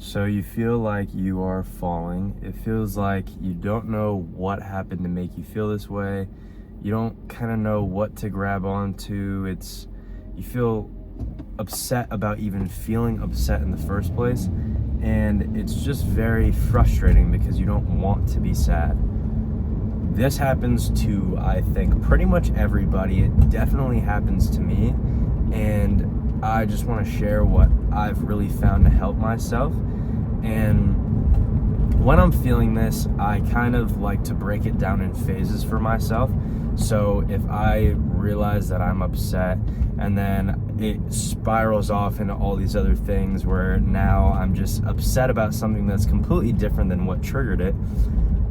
So you feel like you are falling. It feels like you don't know what happened to make you feel this way. You don't kind of know what to grab onto. You feel upset about even feeling upset in the first place. And it's just very frustrating because you don't want to be sad. This happens to, I think, pretty much everybody. It definitely happens to me. And I just want to share what I've really found to help myself. And when I'm feeling this, I kind of like to break it down in phases for myself. So if I realize that I'm upset and then it spirals off into all these other things where now I'm just upset about something that's completely different than what triggered it,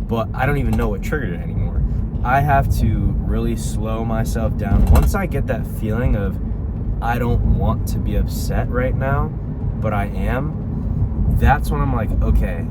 but I don't even know what triggered it anymore. I have to really slow myself down. Once I get that feeling of I don't want to be upset right now, but I am, that's when I'm like, okay,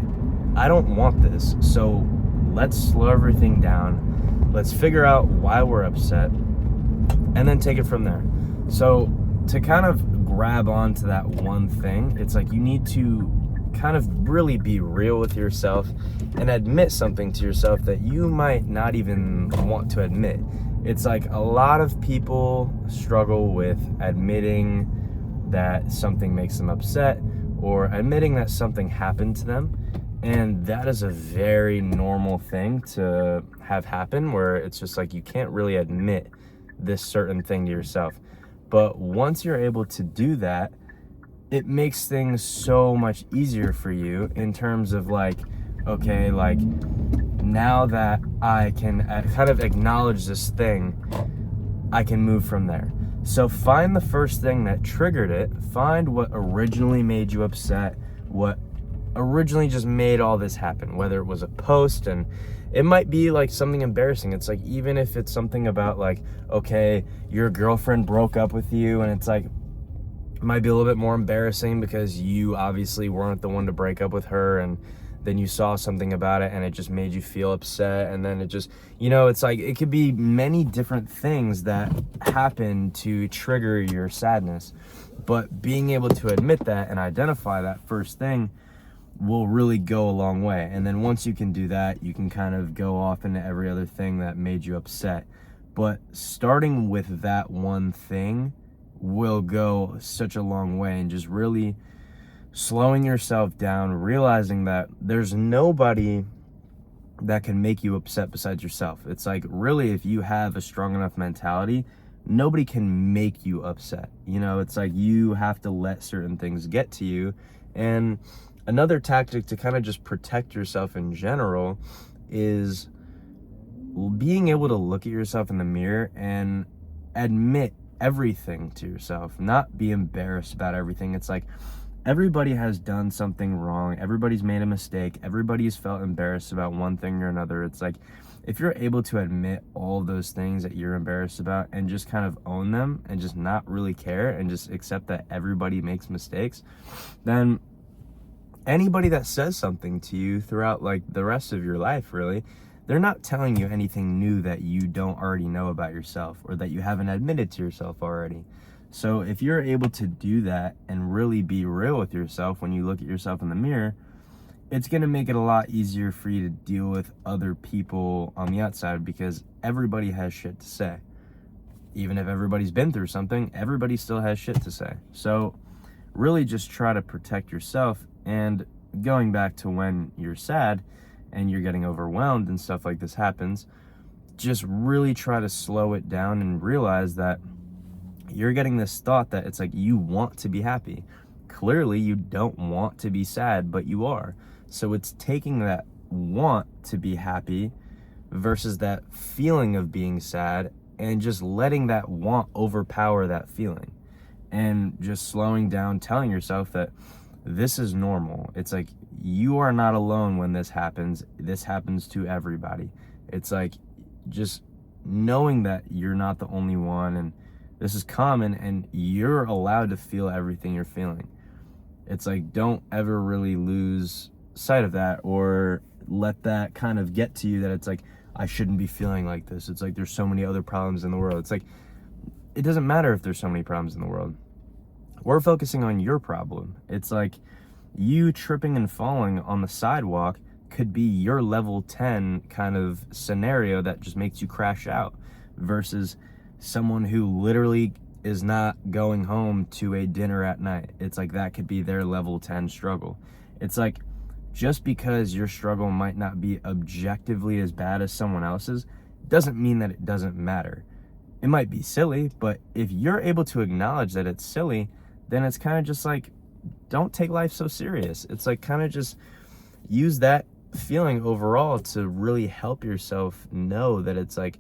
I don't want this. So let's slow everything down. Let's figure out why we're upset and then take it from there. So to kind of grab onto that one thing, it's like you need to kind of really be real with yourself and admit something to yourself that you might not even want to admit. It's like a lot of people struggle with admitting that something makes them upset or admitting that something happened to them. And that is a very normal thing to have happen, where it's just like you can't really admit this certain thing to yourself. But once you're able to do that, it makes things so much easier for you in terms of like, okay, like now that I can kind of acknowledge this thing, I can move from there. So find the first thing that triggered it, find what originally made you upset, what originally just made all this happen, whether it was a post, and it might be like something embarrassing. It's like, even if it's something about like, okay, your girlfriend broke up with you, and it's like, it might be a little bit more embarrassing because you obviously weren't the one to break up with her, and then you saw something about it and it just made you feel upset, and then it just, it's like, it could be many different things that happen to trigger your sadness. But being able to admit that and identify that first thing will really go a long way. And then once you can do that, you can kind of go off into every other thing that made you upset. But starting with that one thing will go such a long way, and just really slowing yourself down, realizing that there's nobody that can make you upset besides yourself. It's like, really, if you have a strong enough mentality, nobody can make you upset. It's like you have to let certain things get to you. And another tactic to kind of just protect yourself in general is being able to look at yourself in the mirror and admit everything to yourself, not be embarrassed about everything. It's like, everybody has done something wrong. Everybody's made a mistake. Everybody's felt embarrassed about one thing or another. It's like, if you're able to admit all those things that you're embarrassed about and just kind of own them and just not really care and just accept that everybody makes mistakes, then anybody that says something to you throughout like the rest of your life, really, they're not telling you anything new that you don't already know about yourself or that you haven't admitted to yourself already. So if you're able to do that and really be real with yourself when you look at yourself in the mirror, it's going to make it a lot easier for you to deal with other people on the outside, because everybody has shit to say. Even if everybody's been through something, everybody still has shit to say. So really just try to protect yourself. And going back to when you're sad and you're getting overwhelmed and stuff like this happens, just really try to slow it down and realize that you're getting this thought that it's like you want to be happy. Clearly you don't want to be sad, but you are. So it's taking that want to be happy versus that feeling of being sad and just letting that want overpower that feeling, and just slowing down, telling yourself that this is normal. It's like, you are not alone when this happens. This happens to everybody. It's like, just knowing that you're not the only one, and this is common, and you're allowed to feel everything you're feeling. It's like, don't ever really lose sight of that or let that kind of get to you that it's like, I shouldn't be feeling like this. It's like, there's so many other problems in the world. It's like, it doesn't matter if there's so many problems in the world. We're focusing on your problem. It's like, You tripping and falling on the sidewalk could be your level 10 kind of scenario that just makes you crash out, versus someone who literally is not going home to a dinner at night. It's like that could be their level 10 struggle. It's like, just because your struggle might not be objectively as bad as someone else's doesn't mean that it doesn't matter. It might be silly, but if you're able to acknowledge that it's silly, then it's kind of just like, don't take life so serious. It's like, kind of just use that feeling overall to really help yourself know that it's like,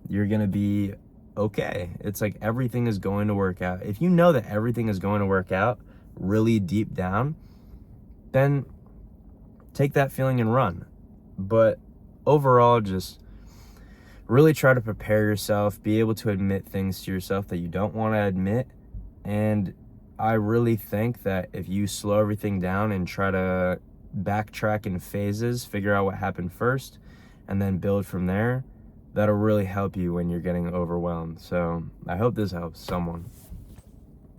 you're gonna be okay. It's like, everything is going to work out. If you know that everything is going to work out really deep down, then take that feeling and run. But overall, just really try to prepare yourself, be able to admit things to yourself that you don't want to admit. And I really think that if you slow everything down and try to backtrack in phases, figure out what happened first, and then build from there, that'll really help you when you're getting overwhelmed. So I hope this helps someone.